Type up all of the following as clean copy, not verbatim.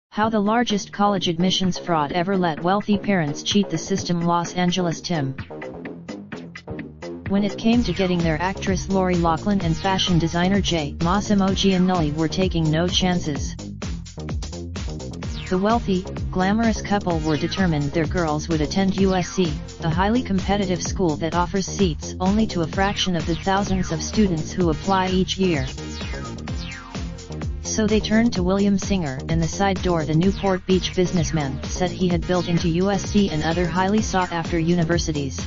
How the largest college admissions fraud ever let wealthy parents cheat the system. Los Angeles. Tim. When it came to getting their actress Lori Loughlin and fashion designer J. Massimo Giannulli were taking no chances. The wealthy, glamorous couple were determined their girls would attend USC, a highly competitive school that offers seats only to a fraction of the thousands of students who apply each year. So they turned to William Singer and the side door the Newport Beach businessman said he had built into USC and other highly sought-after universities.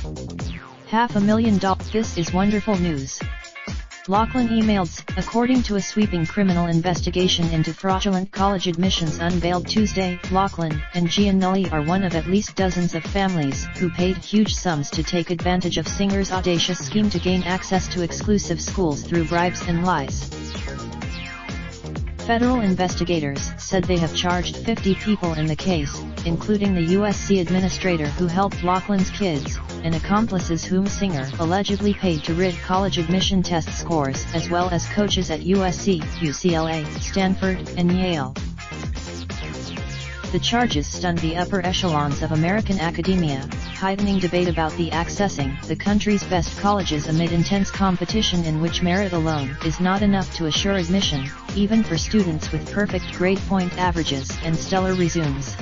$500,000. This is wonderful news. Loughlin emailed, according to a sweeping criminal investigation into fraudulent college admissions unveiled Tuesday. Loughlin and Giannulli are one of at least dozens of families who paid huge sums to take advantage of Singer's audacious scheme to gain access to exclusive schools through bribes and lies. Federal investigators said they have charged 50 people in the case, including the USC administrator who helped Loughlin's kids, and accomplices whom Singer allegedly paid to rig college admission test scores, as well as coaches at USC, UCLA, Stanford, and Yale. The charges stunned the upper echelons of American academia, heightening debate about accessing the country's best colleges amid intense competition in which merit alone is not enough to assure admission, even for students with perfect grade point averages and stellar resumes.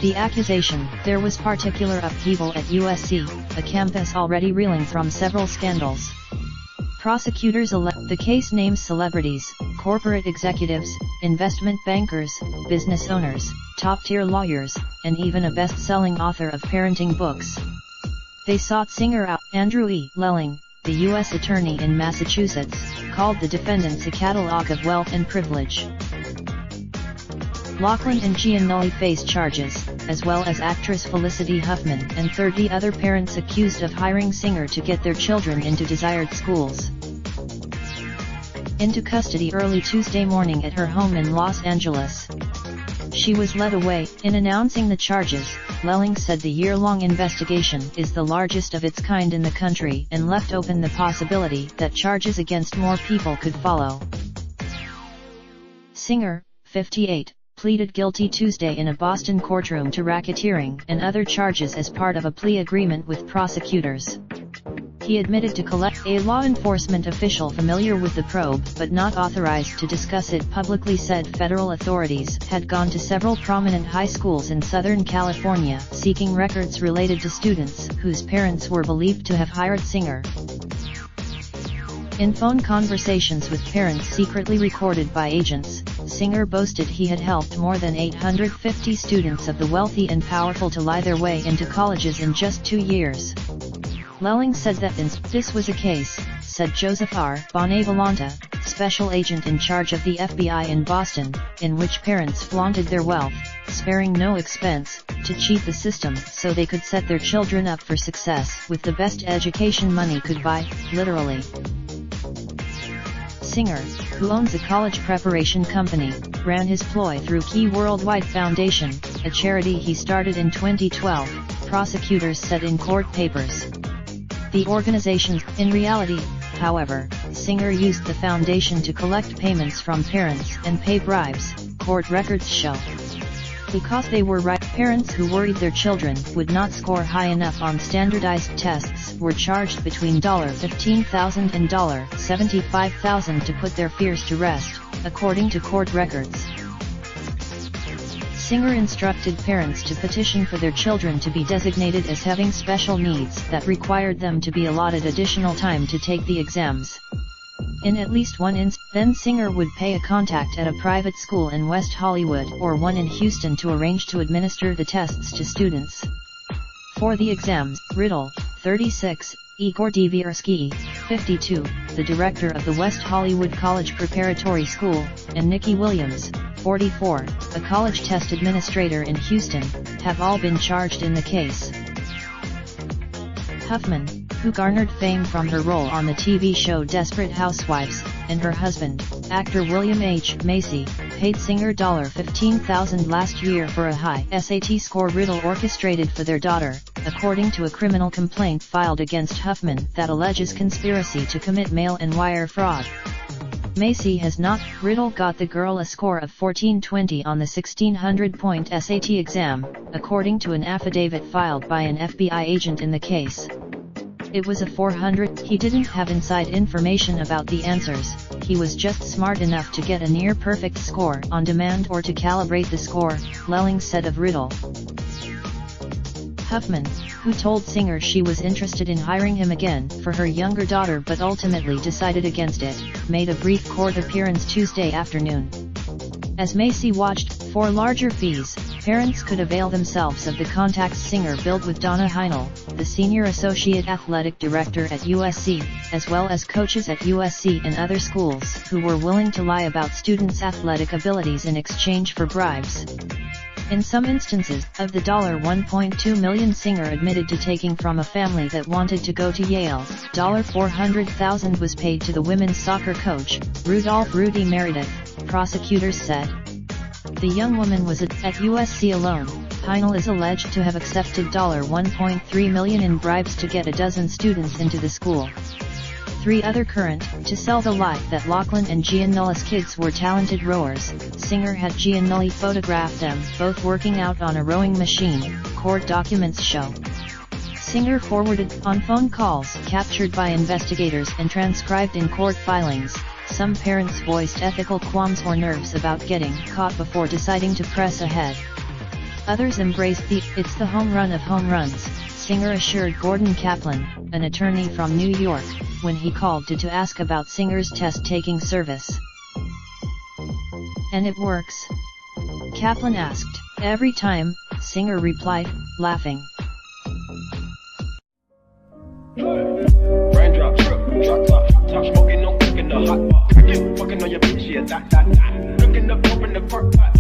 The accusation: there was particular upheaval at USC, a campus already reeling from several scandals. Prosecutors the case names celebrities, corporate executives, investment bankers, business owners, top-tier lawyers, and even a best-selling author of parenting books. They sought Singer out. Andrew E. Lelling, the U.S. attorney in Massachusetts, called the defendants a catalog of wealth and privilege. Loughlin and Giannulli face charges, as well as actress Felicity Huffman and 30 other parents accused of hiring Singer to get their children into desired schools. Into custody early Tuesday morning at her home in Los Angeles. She was led away. In announcing the charges, Lelling said the year-long investigation is the largest of its kind in the country and left open the possibility that charges against more people could follow. Singer, 58, pleaded guilty Tuesday in a Boston courtroom to racketeering and other charges as part of a plea agreement with prosecutors. He admitted to collect. A law enforcement official familiar with the probe but not authorized to discuss it publicly said federal authorities had gone to several prominent high schools in Southern California seeking records related to students whose parents were believed to have hired Singer. In phone conversations with parents secretly recorded by agents, Singer boasted he had helped more than 850 students of the wealthy and powerful to lie their way into colleges in just 2 years. Lelling said that this was a case, said Joseph R. Bonavolonta, special agent in charge of the FBI in Boston, in which parents flaunted their wealth, sparing no expense, to cheat the system so they could set their children up for success with the best education money could buy, literally. Singer, who owns a college preparation company, ran his ploy through Key Worldwide Foundation, a charity he started in 2012, prosecutors said in court papers. The organization, in reality, however, Singer used the foundation to collect payments from parents and pay bribes, court records show. Because they were right, parents who worried their children would not score high enough on standardized tests were charged between $15,000 and $75,000 to put their fears to rest, according to court records. Singer instructed parents to petition for their children to be designated as having special needs that required them to be allotted additional time to take the exams. In at least one instance, then Singer would pay a contact at a private school in West Hollywood or one in Houston to arrange to administer the tests to students. For the exams, Riddle, 36, Igor Dviersky, 52, the director of the West Hollywood College Preparatory School, and Nikki Williams, 44, a college test administrator in Houston, have all been charged in the case. Huffman, who garnered fame from her role on the TV show Desperate Housewives, and her husband, actor William H. Macy, paid Singer $15,000 last year for a high SAT score Riddle orchestrated for their daughter, according to a criminal complaint filed against Huffman that alleges conspiracy to commit mail and wire fraud. Macy has not. Riddle got the girl a score of 1420 on the 1600-point SAT exam, according to an affidavit filed by an FBI agent in the case. It was a 400. He didn't have inside information about the answers, he was just smart enough to get a near-perfect score on demand or to calibrate the score, Lelling said of Riddle. Huffman, who told Singer she was interested in hiring him again for her younger daughter but ultimately decided against it, made a brief court appearance Tuesday afternoon. As Macy watched, for larger fees, parents could avail themselves of the contacts Singer built with Donna Heinel, the Senior Associate Athletic Director at USC, as well as coaches at USC and other schools who were willing to lie about students' athletic abilities in exchange for bribes. In some instances, of the $1.2 million Singer admitted to taking from a family that wanted to go to Yale, $400,000 was paid to the women's soccer coach, Rudolph Rudy Meredith, prosecutors said. The young woman was at USC alone. Heinel is alleged to have accepted $1.3 million in bribes to get a dozen students into the school. 3 other current, to sell the lie that Lachlan and Giannulli's kids were talented rowers. Singer had Giannulli photograph them both working out on a rowing machine, court documents show. Singer forwarded on phone calls captured by investigators and transcribed in court filings. Some parents voiced ethical qualms or nerves about getting caught before deciding to press ahead. Others embraced the "it's the home run of home runs," Singer assured Gordon Kaplan, an attorney from New York, when he called to ask about Singer's test-taking service. "And it works?" Kaplan asked. "Every time," Singer replied, laughing. Raindrop, drop top smoking, no cooking the hot pot. Fucking on your bitch, yeah, that. Looking up, open the park pot.